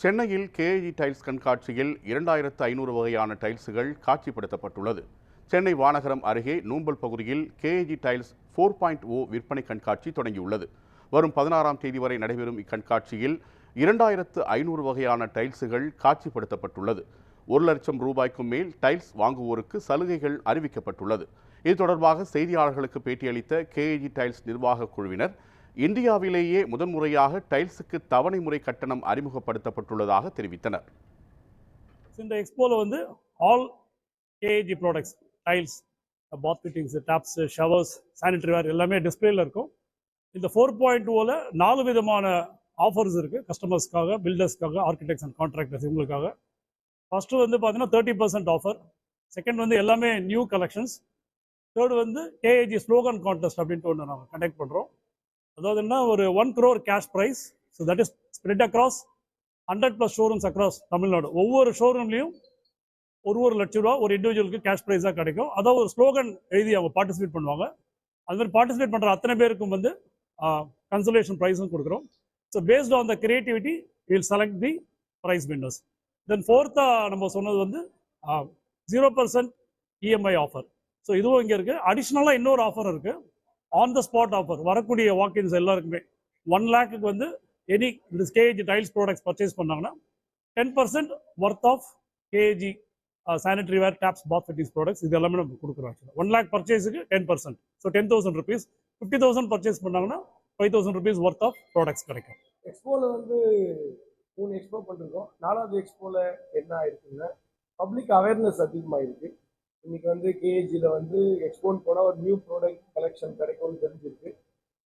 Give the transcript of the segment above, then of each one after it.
சென்னையில் KAG tiles கண்காட்சியில் 2500 வகையான டைல்ஸுகள் காட்சிப்படுத்தப்பட்டுள்ளது. சென்னை வானகரம் அருகே நூம்பல் பகுதியில் கேஏஜி டைல்ஸ் 4.0 விற்பனை கண்காட்சி தொடங்கியுள்ளது. வரும் 16ஆம் தேதி வரை நடைபெறும் இக்கண்காட்சியில் 2500 வகையான டைல்ஸுகள் காட்சிப்படுத்தப்பட்டுள்ளது. 1 லட்சம் ரூபாய்க்கும் மேல் டைல்ஸ் வாங்குவோருக்கு சலுகைகள் அறிவிக்கப்பட்டுள்ளது. இது தொடர்பாக செய்தியாளர்களுக்கு பேட்டியளித்த கேஏஜி டைல்ஸ் நிர்வாக குழுவினர், இந்தியாவிலேயே முதன்முறையாக டைல்ஸுக்கு தவணை முறை கட்டணம் அறிமுகப்படுத்தப்பட்டுள்ளதாக தெரிவித்தனர். இந்த எக்ஸ்போல வந்து ஆல் கேஏஜி ப்ராடக்ட்ஸ், டைல்ஸ், பாத் ஃபிட்டிங்ஸ், டாப்ஸ், ஷவர்ஸ், சானிட்டரி வேர் எல்லாமே டிஸ்பிளேல இருக்கும். இந்த 4.0ல 4 விதமான ஆஃபர்ஸ் இருக்கு கஸ்டமர்ஸ்க்காக, பில்டர்ஸ்க்காக, ஆர்கிடெக்ட்ஸ் அண்ட் கான்ட்ராக்டர்ஸ் இவங்களுக்காக. ஃபர்ஸ்ட் வந்து பார்த்தீங்கன்னா 30% ஆஃபர். செகண்ட் வந்து எல்லாமே நியூ கலெக்ஷன்ஸ். தேர்ட் வந்து கேஏஜி ஸ்லோகன் கான்டெஸ்ட் அப்படின்ட்டு ஒன்று நாங்கள் கண்டக்ட் பண்ணுறோம். அதாவது என்ன, ஒரு 1 crore cash prize. So that is spread across 100+ showrooms across Tamil Nadu. ஒவ்வொரு ஷோரூம்லையும் ஒரு லட்ச ரூபா ஒரு இண்டிவிஜுவலுக்கு கேஷ் ப்ரைஸாக கிடைக்கும். அதாவது ஒரு ஸ்லோகன் எழுதி அவங்க பார்ட்டிசிபேட் பண்ணுவாங்க. அது மாதிரி பார்ட்டிசிபேட் பண்ணுற அத்தனை பேருக்கும் வந்து கன்சலேஷன் ப்ரைஸும் கொடுக்குறோம். So based on the creativity will select the prize winners. Then ஃபோர்த்தாக நம்ம சொன்னது வந்து 0% இஎம்ஐ ஆஃபர். ஸோ இதுவும் இங்கே இருக்குது. அடிஷ்னலாக இன்னொரு ஆஃபர் இருக்குது, ஆன் த ஸ்பாட் ஆஃபர். வரக்கூடிய வாக்கின்ஸ் எல்லாருக்குமே 1 lakhக்கு வந்து any KAG tiles products purchase பண்ணாங்கன்னா 10% worth of KAG sanitary ware, taps, bath fittings products இது எல்லாமே நம்ம கொடுக்குறோம். 1 lakh பர்ச்சேஸுக்கு 10%. So 10,000 rupees. 50,000 பர்ச்சேஸ் பண்ணாங்கன்னா 5,000 rupees ஒர்த் ஆஃப் ப்ராடக்ட்ஸ் கிடைக்கும். எக்ஸ்போல வந்து 3 எக்ஸ்போ பண்ணிருக்கோம். 4வது எக்ஸ்போல என்ன ஆயிருக்குன்னா, பப்ளிக் அவேர்னஸ் அதிகமாக இருக்கு. இன்னைக்கு வந்து கேஏஜியில் வந்து எக்ஸ்போன்னு போனால் ஒரு நியூ ப்ராடக்ட் கலெக்ஷன் கிடைக்கும்னு தெரிஞ்சிருக்கு.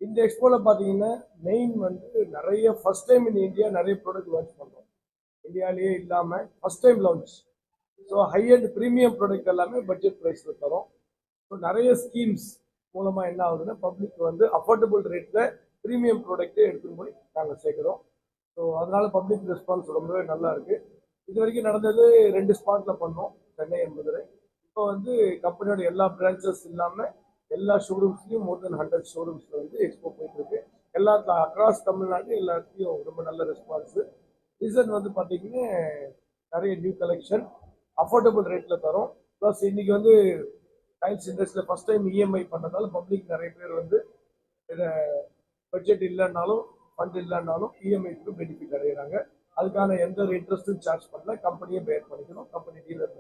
இந்த எக்ஸ்போவில் பார்த்தீங்கன்னா மெயின் வந்து நிறைய ஃபர்ஸ்ட் டைம் இன் இந்தியா நிறைய ப்ராடக்ட் லான்ச் பண்ணுறோம். இந்தியாவிலேயே இல்லாமல் first time launch. So high and premium product எல்லாமே பட்ஜெட் ப்ரைஸில் தரோம். ஸோ நிறைய ஸ்கீம்ஸ் மூலமாக என்ன ஆகுதுன்னா, பப்ளிக் வந்து அஃபோர்டபுள் ரேட்டில் ப்ரீமியம் ப்ராடக்ட்டே எடுத்துன்னு போய் நாங்கள் சேர்க்குறோம். ஸோ அதனால பப்ளிக் ரெஸ்பான்ஸ் ரொம்பவே நல்லா இருக்குது. இது வரைக்கும் நடந்தது 2 ஸ்பாட்டில் பண்ணோம், சென்னை and மதுரை. இப்போ வந்து கம்பெனியோட எல்லா பிரான்ச்சஸ் இல்லாமல் எல்லா ஷோரூம்ஸ்லையும் மோர் தென் 100 ஷோரூம்ஸில் வந்து எக்ஸ்போ போயிட்டு இருக்கு. எல்லாத்துல அக்ராஸ் தமிழ்நாடு எல்லாத்தையும் ரொம்ப நல்ல ரெஸ்பான்ஸு. ரீசன் வந்து பார்த்தீங்கன்னா நிறைய நியூ கலெக்ஷன் அஃபோர்டபுள் ரேட்டில் தரோம். ப்ளஸ் இன்னைக்கு வந்து டைல்ஸ் இண்டஸ்ட்ரியில் ஃபர்ஸ்ட் டைம் இஎம்ஐ பண்ணதால பப்ளிக் நிறைய பேர் வந்து இதை பட்ஜெட் இல்லைன்னாலும் ஃபண்ட் இல்லைன்னாலும் இஎம்ஐக்கு பெனிஃபிட் அடைகிறாங்க. அதுக்கான எந்த ஒரு இன்ட்ரெஸ்ட்டும் சார்ஜ் பண்ணல, கம்பெனியே பேர் பண்ணிக்கணும், கம்பெனி டீலர்